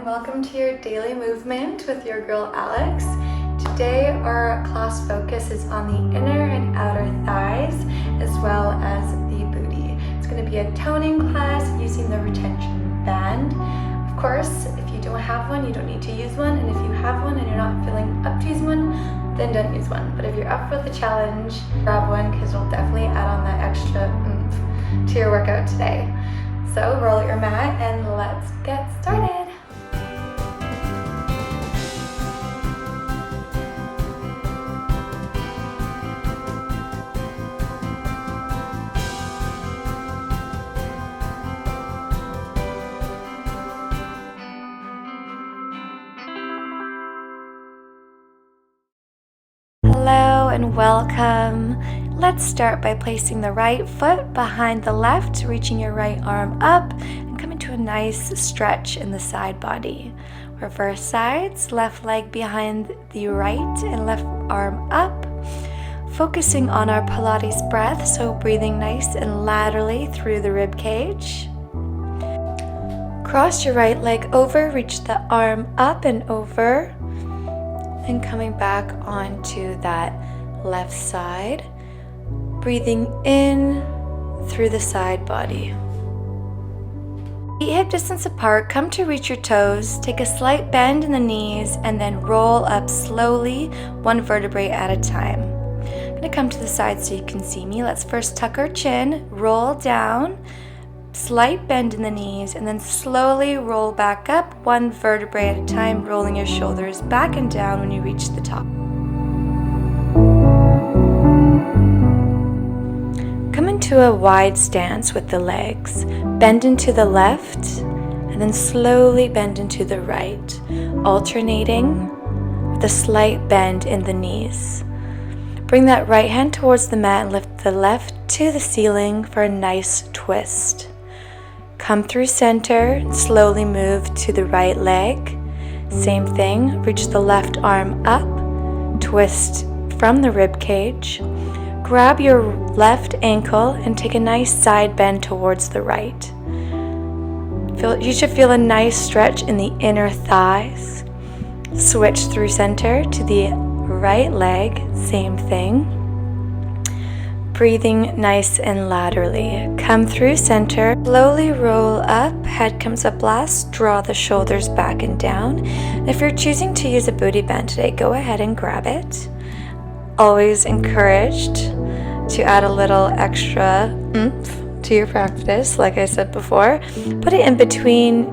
welcome to your daily movement with your girl Alex. Today our class focus is on the inner and outer thighs as well as the booty. It's going to be a toning class using the retention band. Of course, if you don't have one, you don't need to use one, and if you have one and you're not feeling up to use one, then don't use one. But if you're up for the challenge, grab one because it'll definitely add on that extra oomph to your workout today. So roll your mat and let's get started. Hello and welcome. Let's start by placing the right foot behind the left, reaching your right arm up and coming to a nice stretch in the side body. Reverse sides, left leg behind the right and left arm up. Focusing on our Pilates breath, so breathing nice and laterally through the rib cage. Cross your right leg over, reach the arm up and over. And coming back onto that left side, breathing in through the side body. Feet hip distance apart, come to reach your toes, take a slight bend in the knees, and then roll up slowly, one vertebrae at a time. I'm going to come to the side so you can see me. Let's first tuck our chin, roll down, slight bend in the knees, and then slowly roll back up, one vertebrae at a time, rolling your shoulders back and down when you reach the top. Come into a wide stance with the legs. Bend into the left, and then slowly bend into the right, alternating with a slight bend in the knees. Bring that right hand towards the mat and lift the left to the ceiling for a nice twist. Come through center and slowly move to the right leg. Same thing, reach the left arm up, twist from the rib cage. Grab your left ankle and take a nice side bend towards the right. You should feel a nice stretch in the inner thighs. Switch through center to the right leg, same thing. Breathing nice and laterally. Come through center, slowly roll up, head comes up last, draw the shoulders back and down. If you're choosing to use a booty band today, go ahead and grab it. Always encouraged to add a little extra oomph to your practice, like I said before. Put it in between,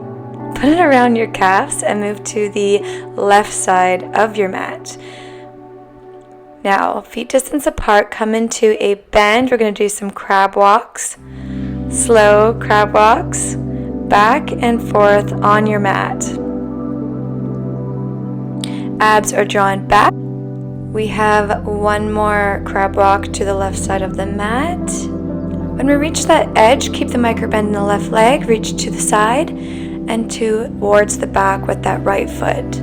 put it around your calves and move to the left side of your mat. Now, feet distance apart, come into a bend. We're going to do some crab walks. Slow crab walks, back and forth on your mat. Abs are drawn back. We have one more crab walk to the left side of the mat. When we reach that edge, keep the micro bend in the left leg, reach to the side and towards the back with that right foot.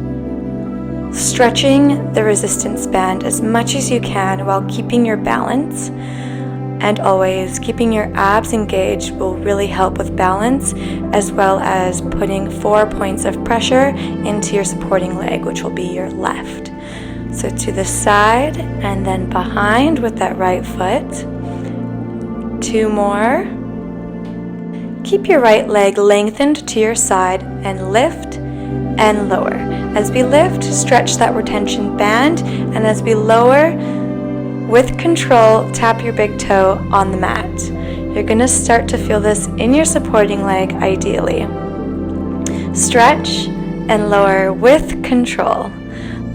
Stretching the resistance band as much as you can while keeping your balance, and always keeping your abs engaged will really help with balance, as well as putting 4 points of pressure into your supporting leg, which will be your left. So to the side and then behind with that right foot. 2 more. Keep your right leg lengthened to your side and lift and lower. As we lift, stretch that retention band, and as we lower, with control, tap your big toe on the mat. You're going to start to feel this in your supporting leg, ideally. Stretch and lower with control.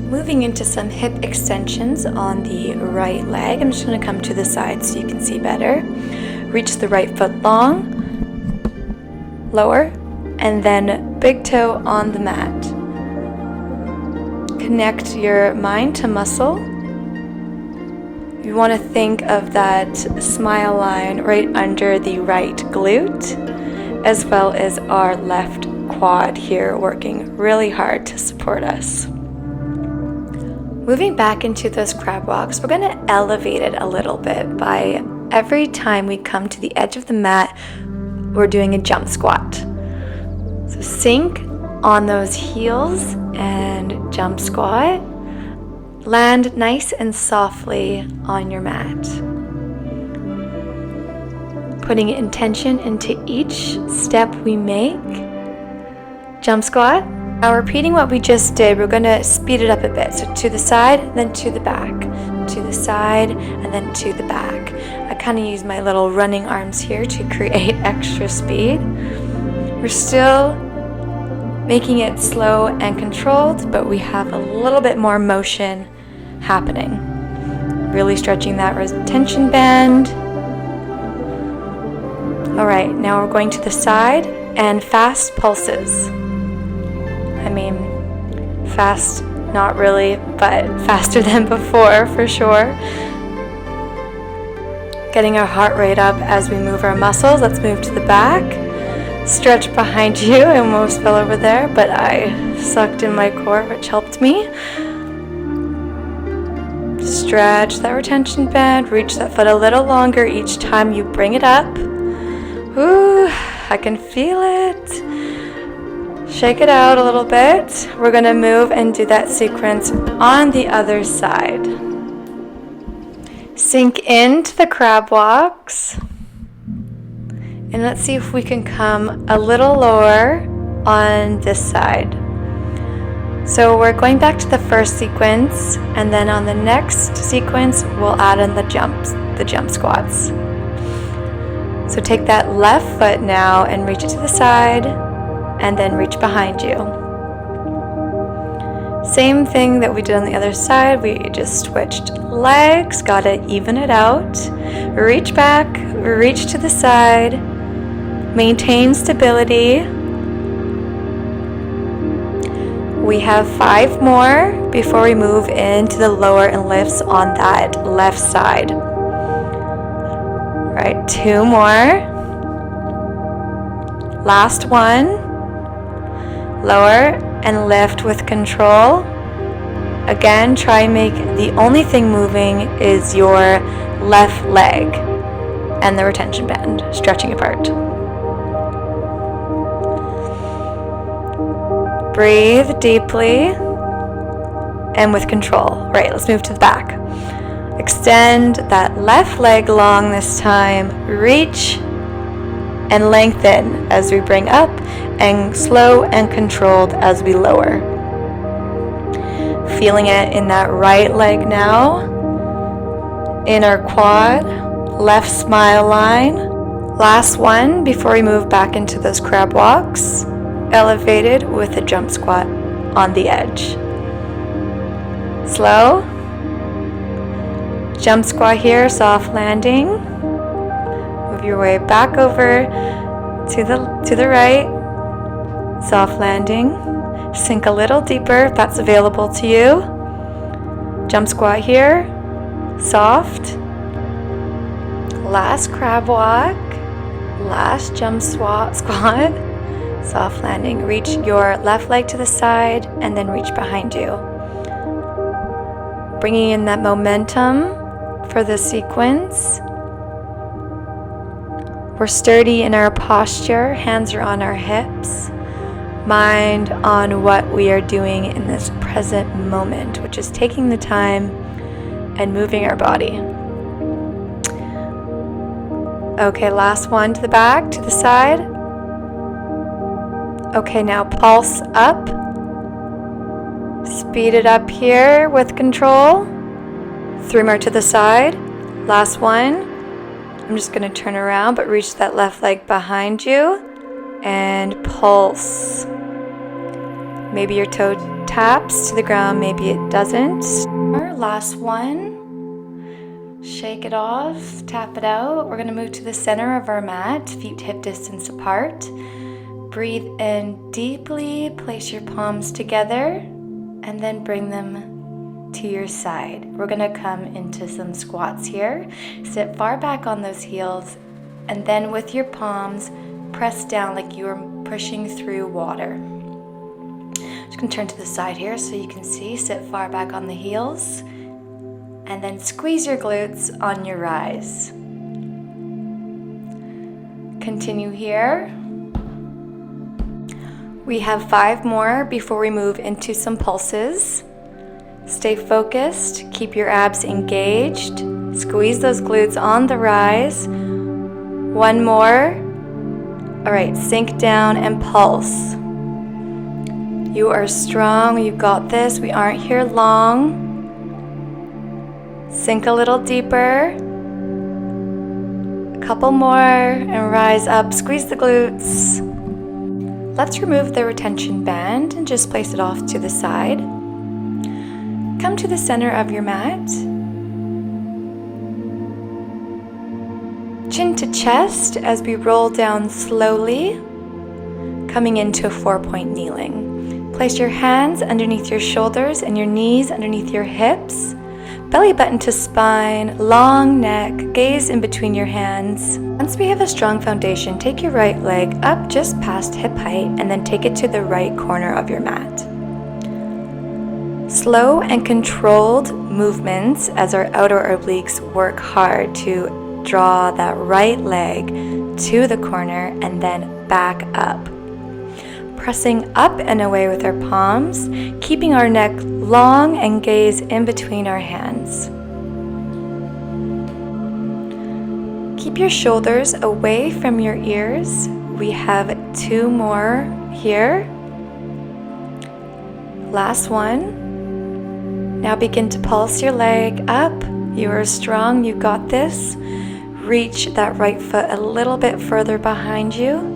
Moving into some hip extensions on the right leg. I'm just going to come to the side so you can see better. Reach the right foot long, lower, and then big toe on the mat. Connect your mind to muscle. You want to think of that smile line right under the right glute, as well as our left quad here, working really hard to support us. Moving back into those crab walks, we're going to elevate it a little bit by every time we come to the edge of the mat, we're doing a jump squat. So sink on those heels and jump squat. Land nice and softly on your mat. Putting intention into each step we make. Jump squat. Now repeating what we just did, we're going to speed it up a bit. So to the side, then to the back. To the side, and then to the back. I kind of use my little running arms here to create extra speed. We're still making it slow and controlled, but we have a little bit more motion happening. Really stretching that retention band. All right, now we're going to the side and fast pulses. I mean, fast, not really, but faster than before for sure. Getting our heart rate up as we move our muscles. Let's move to the back. Stretch behind you. I almost fell over there, but I sucked in my core, which helped me. Stretch that retention band. Reach that foot a little longer each time you bring it up. Ooh, I can feel it. Shake it out a little bit. We're going to move and do that sequence on the other side. Sink into the crab walks. And let's see if we can come a little lower on this side. So we're going back to the first sequence, and then on the next sequence, we'll add in the jump squats. So take that left foot now and reach it to the side, and then reach behind you. Same thing that we did on the other side, we just switched legs, gotta even it out. Reach back, reach to the side, maintain stability. We have 5 more before we move into the lower and lifts on that left side. All right, 2 more. Last one. Lower and lift with control. Again, try and make the only thing moving is your left leg and the retention band, stretching apart. Breathe deeply and with control. Right, let's move to the back. Extend that left leg long this time. Reach and lengthen as we bring up, and slow and controlled as we lower. Feeling it in that right leg now. Inner quad, left smile line. Last one before we move back into those crab walks. Elevated with a jump squat on the edge. Slow. Jump squat here, soft landing. Move your way back over to the right. Soft landing. Sink a little deeper if that's available to you. Jump squat here. Soft. Last crab walk. Last jump squat. Soft landing. Reach your left leg to the side and then reach behind you. Bringing in that momentum for the sequence. We're sturdy in our posture. Hands are on our hips. Mind on what we are doing in this present moment, which is taking the time and moving our body. Okay, last one to the back, to the side. Okay, now pulse up. Speed it up here with control. 3 more to the side. Last one. I'm just going to turn around, but reach that left leg behind you and pulse. Maybe your toe taps to the ground, maybe it doesn't. Last one. Shake it off, tap it out. We're going to move to the center of our mat, feet hip distance apart. Breathe in deeply, place your palms together, and then bring them to your side. We're going to come into some squats here. Sit far back on those heels, and then with your palms, press down like you are pushing through water. Just going to turn to the side here so you can see. Sit far back on the heels, and then squeeze your glutes on your rise. Continue here. We have 5 more before we move into some pulses. Stay focused, keep your abs engaged, squeeze those glutes on the rise. 1 more. All right, sink down and pulse. You are strong, you got this. We aren't here long. Sink a little deeper. A couple more and rise up, squeeze the glutes. Let's remove the retention band and just place it off to the side. Come to the center of your mat. Chin to chest as we roll down slowly, coming into a 4-point kneeling. Place your hands underneath your shoulders and your knees underneath your hips. Belly button to spine, long neck, gaze in between your hands. Once we have a strong foundation, take your right leg up just past hip height and then take it to the right corner of your mat. Slow and controlled movements as our outer obliques work hard to draw that right leg to the corner and then back up. Pressing up and away with our palms, keeping our neck long and gaze in between our hands. Keep your shoulders away from your ears. We have 2 more here. Last one. Now begin to pulse your leg up. You are strong, you got this. Reach that right foot a little bit further behind you.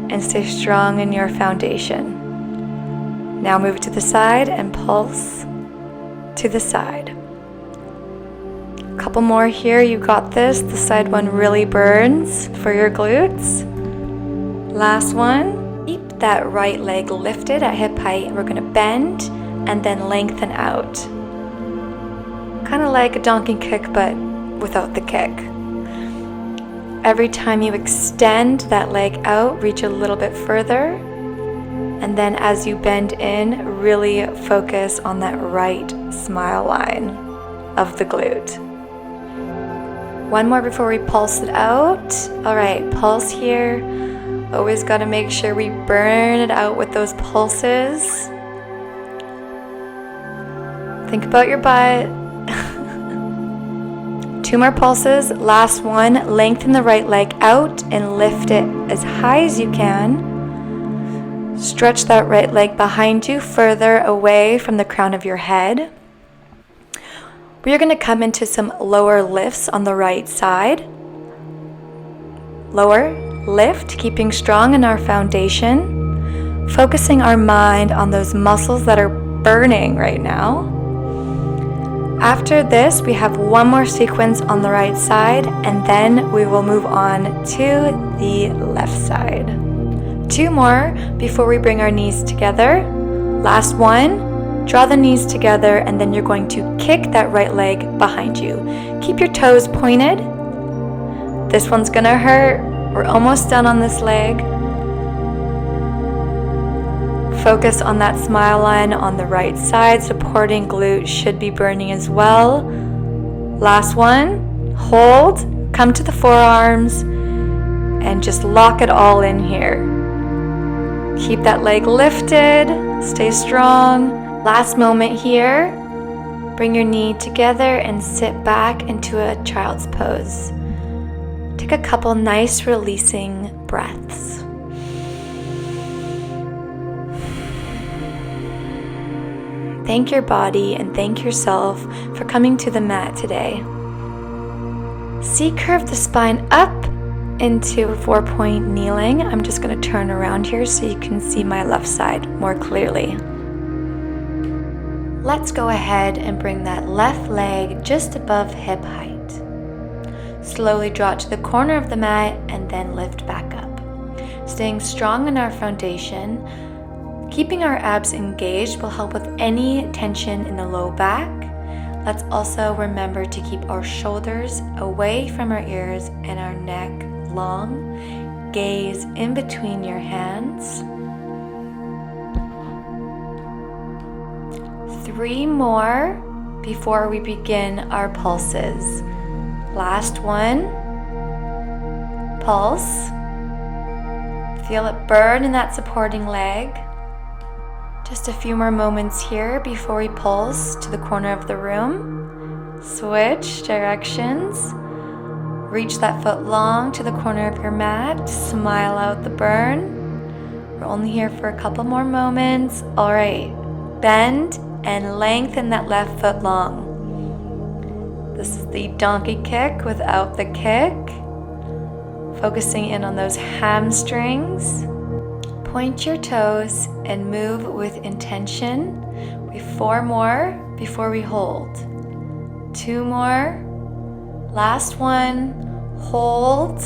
And stay strong in your foundation. Now move to the side and pulse to the side. A couple more here, you got this. The side one really burns for your glutes. Last one. Keep that right leg lifted at hip height. We're going to bend and then lengthen out. Kind of like a donkey kick, but without the kick. Every time you extend that leg out, reach a little bit further. And then as you bend in, really focus on that right smile line of the glute. 1 more before we pulse it out. All right, pulse here. Always got to make sure we burn it out with those pulses. Think about your butt. 2 more pulses. Last one. Lengthen the right leg out and lift it as high as you can. Stretch that right leg behind you further away from the crown of your head. We are going to come into some lower lifts on the right side. Lower lift, keeping strong in our foundation. Focusing our mind on those muscles that are burning right now. After this, we have 1 more sequence on the right side, and then we will move on to the left side. 2 more before we bring our knees together. Last one, draw the knees together, and then you're going to kick that right leg behind you. Keep your toes pointed. This one's gonna hurt. We're almost done on this leg. Focus on that smile line on the right side. Supporting glute should be burning as well. Last one. Hold. Come to the forearms. And just lock it all in here. Keep that leg lifted. Stay strong. Last moment here. Bring your knee together and sit back into a child's pose. Take a couple nice releasing breaths. Thank your body and thank yourself for coming to the mat today. See, curve the spine up into a 4-point kneeling. I'm just going to turn around here so you can see my left side more clearly. Let's go ahead and bring that left leg just above hip height. Slowly draw it to the corner of the mat and then lift back up. Staying strong in our foundation. Keeping our abs engaged will help with any tension in the low back. Let's also remember to keep our shoulders away from our ears and our neck long. Gaze in between your hands. 3 more before we begin our pulses. Last one. Pulse. Feel it burn in that supporting leg. Just a few more moments here before we pulse to the corner of the room. Switch directions. Reach that foot long to the corner of your mat. Smile out the burn. We're only here for a couple more moments. All right, bend and lengthen that left foot long. This is the donkey kick without the kick. Focusing in on those hamstrings. Point your toes and move with intention. We have 4 more before we hold. 2 more. Last one. Hold.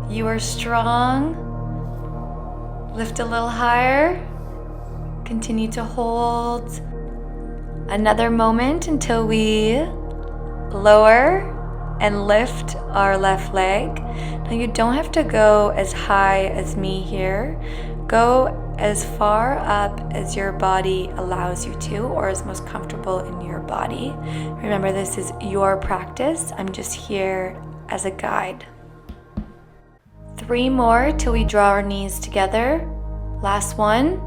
You are strong. Lift a little higher. Continue to hold. Another moment until we lower and lift our left leg. Now you don't have to go as high as me here. Go as far up as your body allows you to, or is most comfortable in your body. Remember, this is your practice. I'm just here as a guide. 3 more till we draw our knees together. Last one.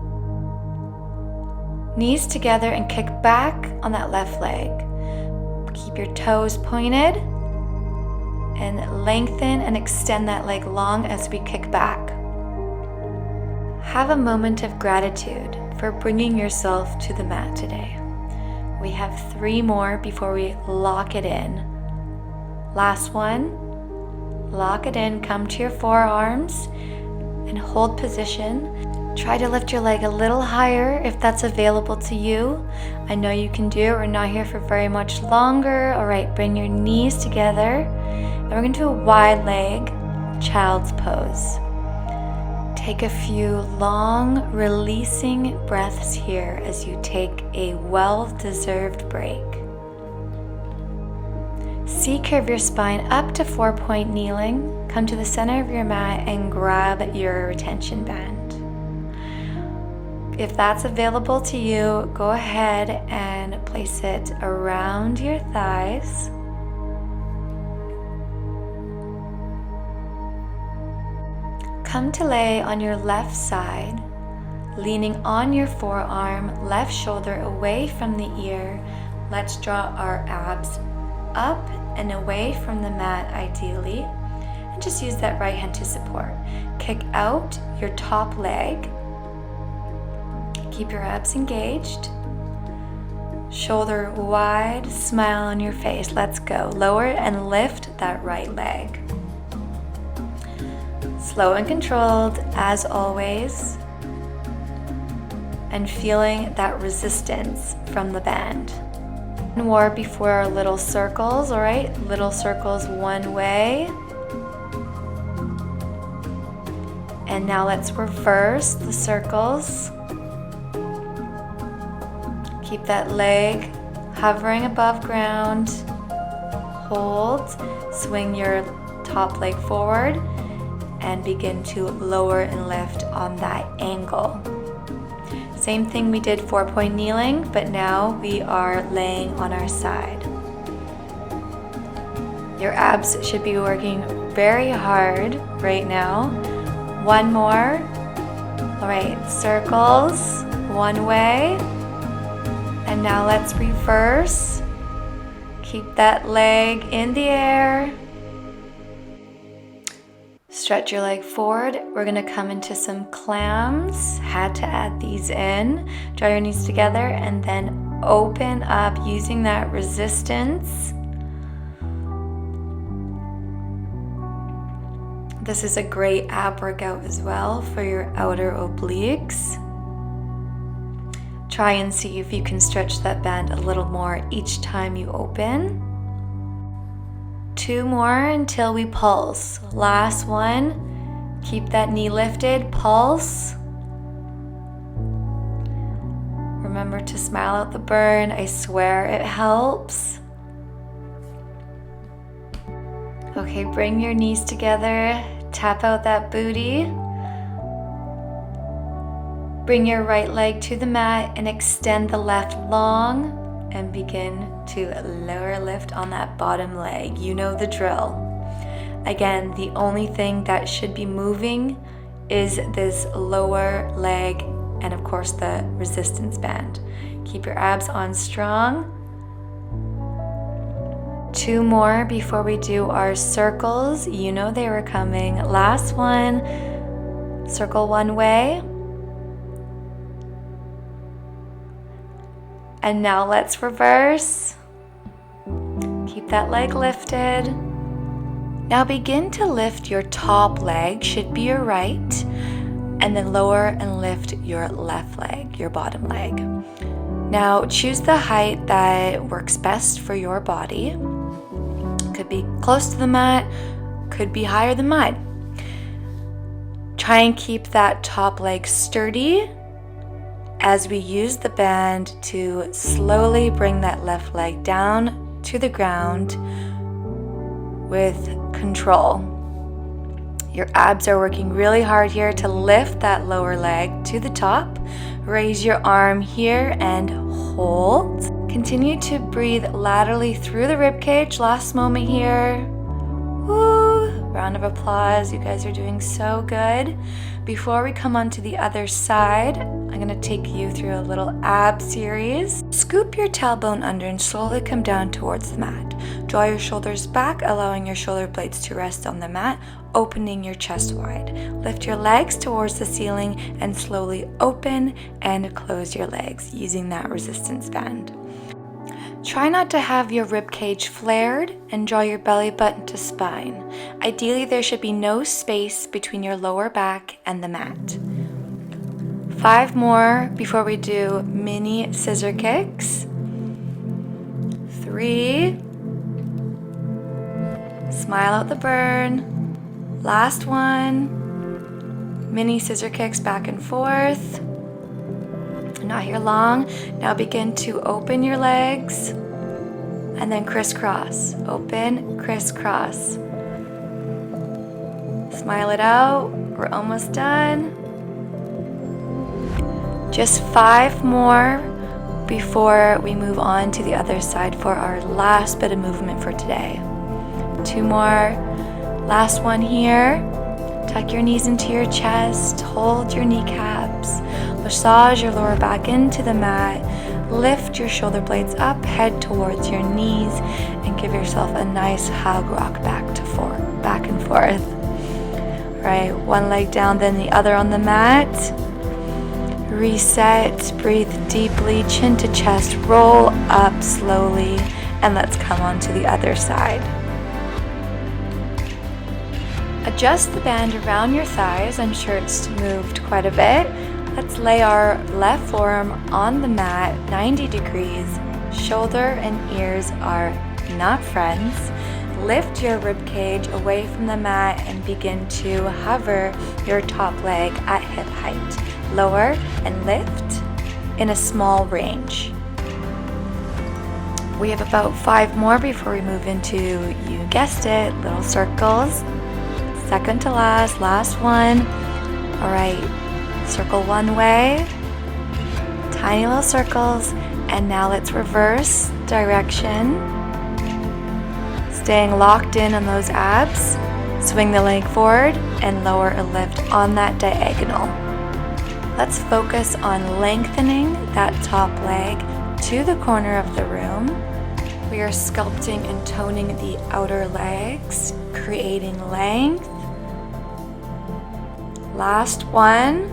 Knees together and kick back on that left leg. Keep your toes pointed and lengthen and extend that leg long as we kick back. Have a moment of gratitude for bringing yourself to the mat today. We have 3 more before we lock it in. Last one. Lock it in, come to your forearms and hold position. Try to lift your leg a little higher if that's available to you. I know you can do it. We're not here for very much longer. All right, bring your knees together. And we're going to do a wide leg child's pose. Take a few long releasing breaths here as you take a well-deserved break. C-curve your spine up to 4-point kneeling. Come to the center of your mat and grab your retention band. If that's available to you, go ahead and place it around your thighs. Come to lay on your left side, leaning on your forearm, left shoulder away from the ear. Let's draw our abs up and away from the mat ideally, and just use that right hand to support. Kick out your top leg. Keep your abs engaged. Shoulder wide, smile on your face. Let's go. Lower and lift that right leg. Slow and controlled as always. And feeling that resistance from the band. 1 more before our little circles, all right? Little circles one way. And now let's reverse the circles. Keep that leg hovering above ground. Hold. Swing your top leg forward and begin to lower and lift on that angle. Same thing we did 4-point kneeling, but now we are laying on our side. Your abs should be working very hard right now. 1 more. All right, circles one way. And now let's reverse. Keep that leg in the air. Stretch your leg forward. We're gonna come into some clams. Had to add these in. Draw your knees together and then open up using that resistance. This is a great ab workout as well for your outer obliques. Try and see if you can stretch that band a little more each time you open. 2 more until we pulse. Last one. Keep that knee lifted. Pulse. Remember to smile out the burn. I swear it helps. Okay, bring your knees together. Tap out that booty. Bring your right leg to the mat and extend the left long and begin to lower lift on that bottom leg. You know the drill. Again, the only thing that should be moving is this lower leg and of course the resistance band. Keep your abs on strong. 2 more before we do our circles. You know they were coming. Last one, circle one way. And now let's reverse. Keep that leg lifted. Now begin to lift your top leg, should be your right, and then lower and lift your left leg, your bottom leg. Now choose the height that works best for your body. Could be close to the mat, could be higher than mine. Try and keep that top leg sturdy as we use the band to slowly bring that left leg down to the ground with control. Your abs are working really hard here to lift that lower leg to the top. Raise your arm here and hold. Continue to breathe laterally through the rib cage. Last moment here. Woo! Round of applause. You guys are doing so good. Before we come on to the other side, I'm going to take you through a little ab series. Scoop your tailbone under and slowly come down towards the mat. Draw your shoulders back, allowing your shoulder blades to rest on the mat, opening your chest wide. Lift your legs towards the ceiling and slowly open and close your legs using that resistance band. Try not to have your rib cage flared and draw your belly button to spine. Ideally, there should be no space between your lower back and the mat. 5 more before we do mini scissor kicks. 3. Smile out the burn. Last one. Mini scissor kicks back and forth. Not here long. Now begin to open your legs and then crisscross. Open, crisscross. Smile it out. We're almost done. Just 5 more before we move on to the other side for our last bit of movement for today. 2 more. Last one here. Tuck your knees into your chest. Hold your kneecaps. Massage your lower back into the mat. Lift your shoulder blades up, head towards your knees, and give yourself a nice hug rock back and forth. Right, one leg down, then the other on the mat. Reset, breathe deeply, chin to chest, roll up slowly, and let's come on to the other side. Adjust the band around your thighs. I'm sure it's moved quite a bit. Let's lay our left forearm on the mat, 90 degrees. Shoulder and ears are not friends. Lift your rib cage away from the mat and begin to hover your top leg at hip height. Lower and lift in a small range. We have about 5 more before we move into, you guessed it, little circles. Second to last one. All right, circle one way, tiny little circles, and now let's reverse direction. Staying locked in on those abs. Swing the leg forward and lower a lift on that diagonal. Let's focus on lengthening that top leg to the corner of the room. We are sculpting and toning the outer legs, creating length. Last one.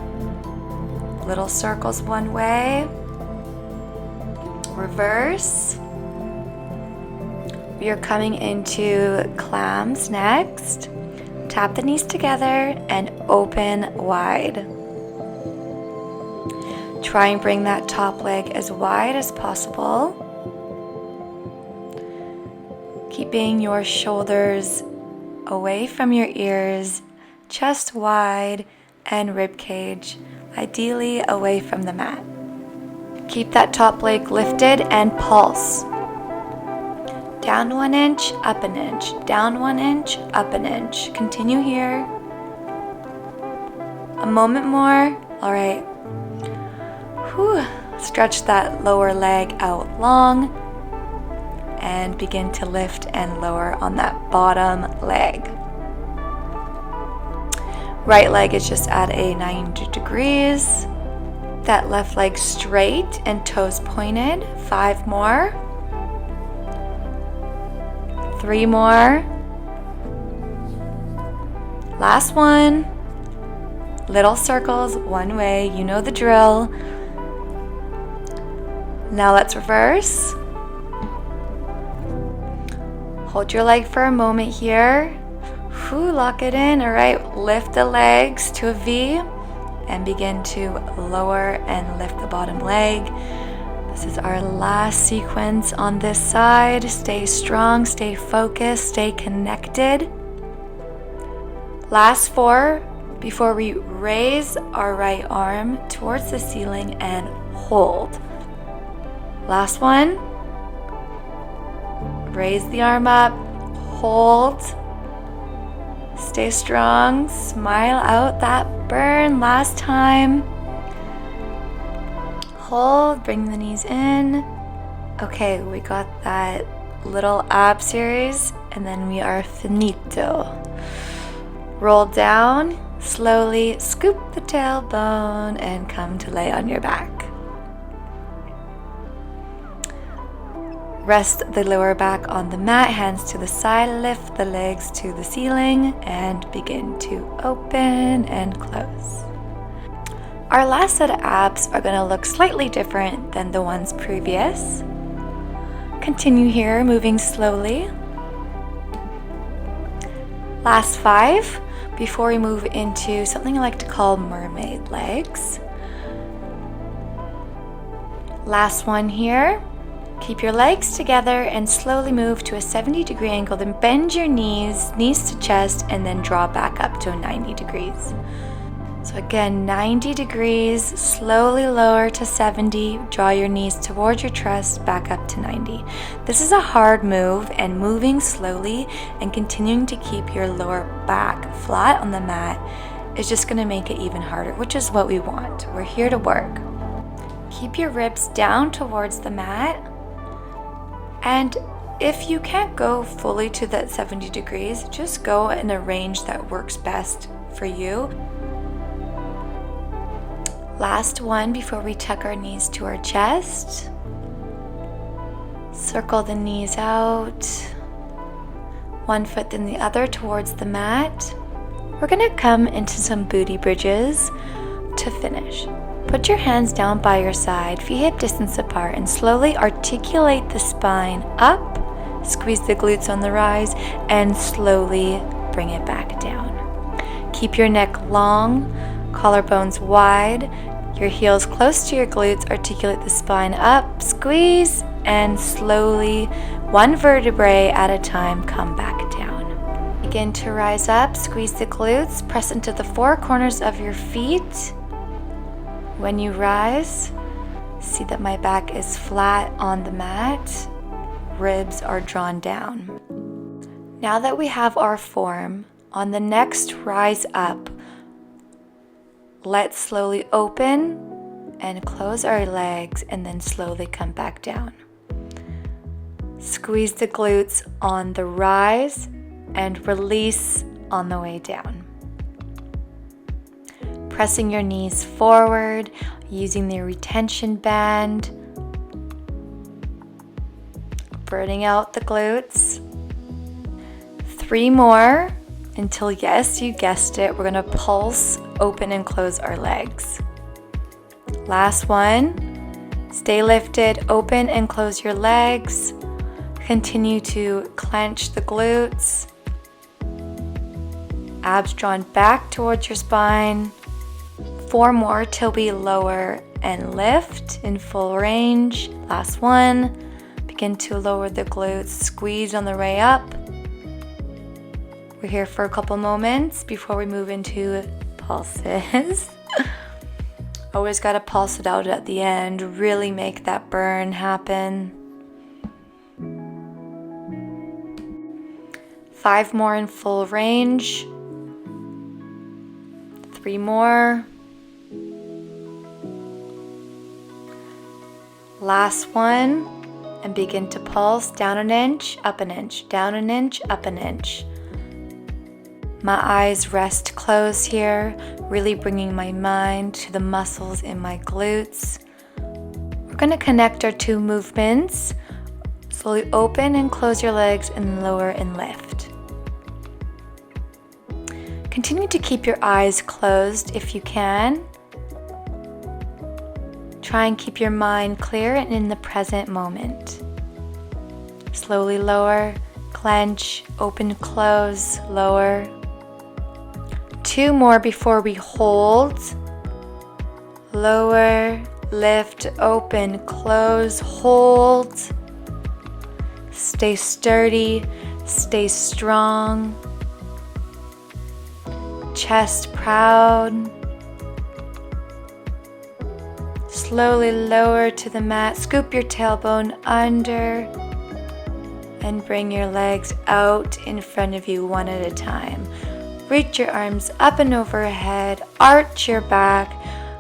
Little circles one way. Reverse. We are coming into clams next. Tap the knees together and open wide. Try and bring that top leg as wide as possible. Keeping your shoulders away from your ears, chest wide, and rib cage, ideally away from the mat. Keep that top leg lifted and pulse. Down 1 inch, up an inch. Down 1 inch, up an inch. Continue here. A moment more. All right. Whew. Stretch that lower leg out long and begin to lift and lower on that bottom leg. Right leg is just at a 90 degrees. That left leg straight and toes pointed. 5 more. 3 more. Last one. Little circles, one way, you know the drill. Now let's reverse. Hold your leg for a moment here. Lock it in. All right, lift the legs to a V and begin to lower and lift the bottom leg. This is our last sequence on this side. Stay strong, stay focused, stay connected. Last 4 before we raise our right arm towards the ceiling and hold. Last one. Raise the arm up, hold. Stay strong, smile out that burn. Last time. Hold, bring the knees in. Okay, we got that little ab series, and then we are finito. Roll down, slowly scoop the tailbone and come to lay on your back. Rest the lower back on the mat, hands to the side, lift the legs to the ceiling and begin to open and close. Our last set of abs are going to look slightly different than the ones previous. Continue here, moving slowly. Last 5 before we move into something I like to call mermaid legs. Last one here. Keep your legs together and slowly move to a 70-degree angle. Then bend your knees to chest, and then draw back up to a 90 degrees. So again, 90 degrees, slowly lower to 70. Draw your knees towards your chest, back up to 90. This is a hard move, and moving slowly and continuing to keep your lower back flat on the mat is just going to make it even harder, which is what we want. We're here to work. Keep your ribs down towards the mat. And if you can't go fully to that 70 degrees, just go in a range that works best for you. Last one before we tuck our knees to our chest. Circle the knees out. One foot then the other towards the mat. We're going to come into some booty bridges to finish. Put your hands down by your side, feet hip distance apart, and slowly articulate the spine up. Squeeze the glutes on the rise and slowly bring it back down. Keep your neck long, collarbones wide, your heels close to your glutes. Articulate the spine up, squeeze, and slowly, one vertebrae at a time, come back down. Begin to rise up, squeeze the glutes, press into the 4 corners of your feet. When you rise, see that my back is flat on the mat, ribs are drawn down. Now that we have our form, on the next rise up, let's slowly open and close our legs and then slowly come back down. Squeeze the glutes on the rise and release on the way down. Pressing your knees forward, using the retention band, burning out the glutes. 3 more until, yes, you guessed it, we're gonna pulse, open and close our legs. Last one, stay lifted, open and close your legs. Continue to clench the glutes. Abs drawn back towards your spine. 4 more till we lower and lift in full range. Last one. Begin to lower the glutes, squeeze on the way up. We're here for a couple moments before we move into pulses. Always got to pulse it out at the end, really make that burn happen. 5 more in full range. 3 more. Last one, and begin to pulse down an inch, up an inch, down an inch, up an inch. My eyes rest closed here, really bringing my mind to the muscles in my glutes. We're going to connect our two movements. Slowly open and close your legs and lower and lift. Continue to keep your eyes closed if you can. Try and keep your mind clear and in the present moment. Slowly lower, clench, open, close, lower. 2 more before we hold. Lower, lift, open, close, hold. Stay sturdy, stay strong. Chest proud. Slowly lower to the mat. Scoop your tailbone under and bring your legs out in front of you one at a time. Reach your arms up and overhead, arch your back,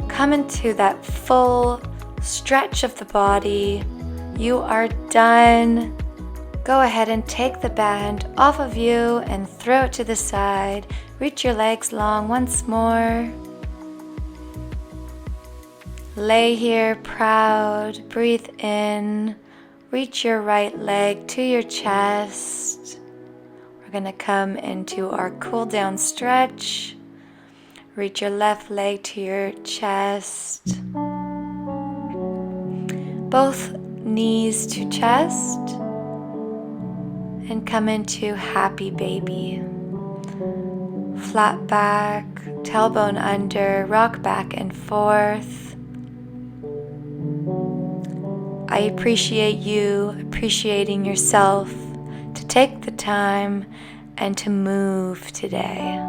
come into that full stretch of the body. You are done. Go ahead and take the band off of you and throw it to the side. Reach your legs long once more. Lay here proud, breathe in. Reach your right leg to your chest. We're going to come into our cool down stretch. Reach your left leg to your chest. Both knees to chest. And come into happy baby. Flat back, tailbone under, rock back and forth. I appreciate you appreciating yourself to take the time and to move today.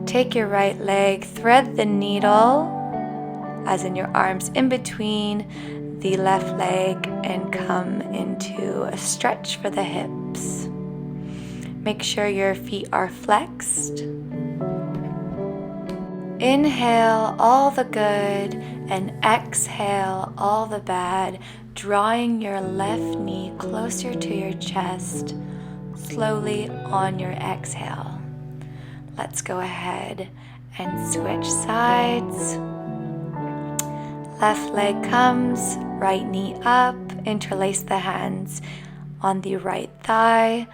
Take your right leg, thread the needle, as in your arms in between the left leg, and come into a stretch for the hips. Make sure your feet are flexed. Inhale all the good and exhale all the bad, drawing your left knee closer to your chest, slowly on your exhale. Let's go ahead and switch sides. Left leg comes, right knee up, interlace the hands on the right thigh,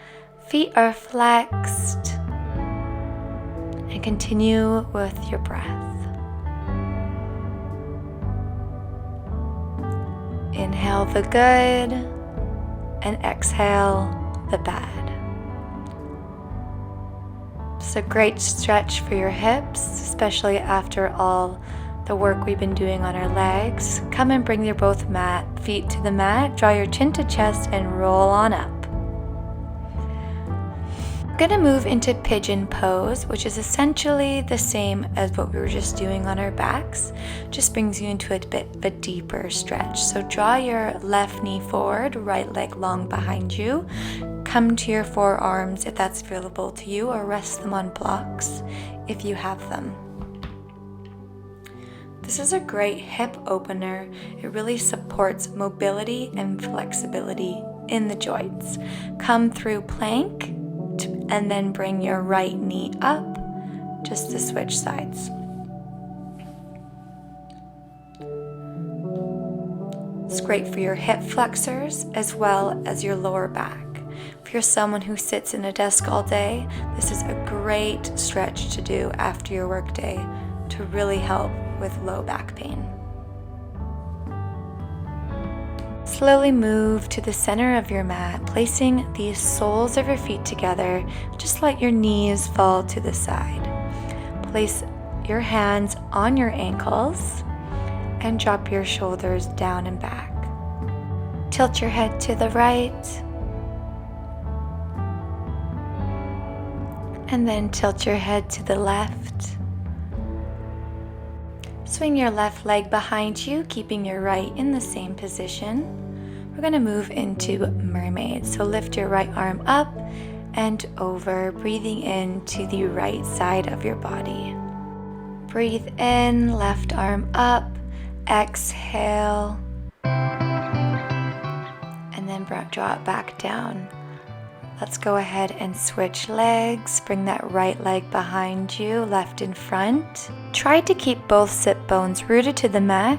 feet are flexed, and continue with your breath. Inhale the good and exhale the bad. It's a great stretch for your hips, especially after all the work we've been doing on our legs. Come and bring your both feet to the mat, draw your chin to chest and roll on up. We're going to move into pigeon pose, which is essentially the same as what we were just doing on our backs. Just brings you into a bit of a deeper stretch. So draw your left knee forward, right leg long behind you. Come to your forearms if that's available to you, or rest them on blocks if you have them. This is a great hip opener. It really supports mobility and flexibility in the joints. Come through plank and then bring your right knee up just to switch sides. It's great for your hip flexors as well as your lower back. If you're someone who sits in a desk all day, this is a great stretch to do after your workday to really help with low back pain. Slowly move to the center of your mat, placing the soles of your feet together. Just let your knees fall to the side. Place your hands on your ankles and drop your shoulders down and back. Tilt your head to the right and then tilt your head to the left. Swing your left leg behind you, keeping your right in the same position. We're going to move into mermaid. So lift your right arm up and over, breathing into the right side of your body. Breathe in, left arm up, exhale, and then draw it back down. Let's go ahead and switch legs. Bring that right leg behind you, left in front. Try to keep both sit bones rooted to the mat.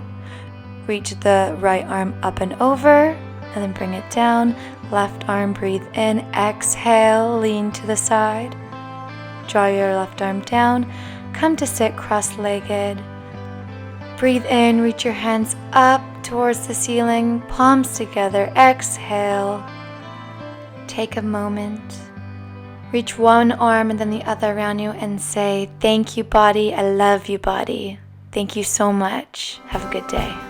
Reach the right arm up and over, and then bring it down. Left arm, breathe in, exhale, lean to the side. Draw your left arm down, come to sit cross-legged. Breathe in, reach your hands up towards the ceiling, palms together, exhale. Take a moment, reach one arm and then the other around you and say, thank you body, I love you body. Thank you so much. Have a good day.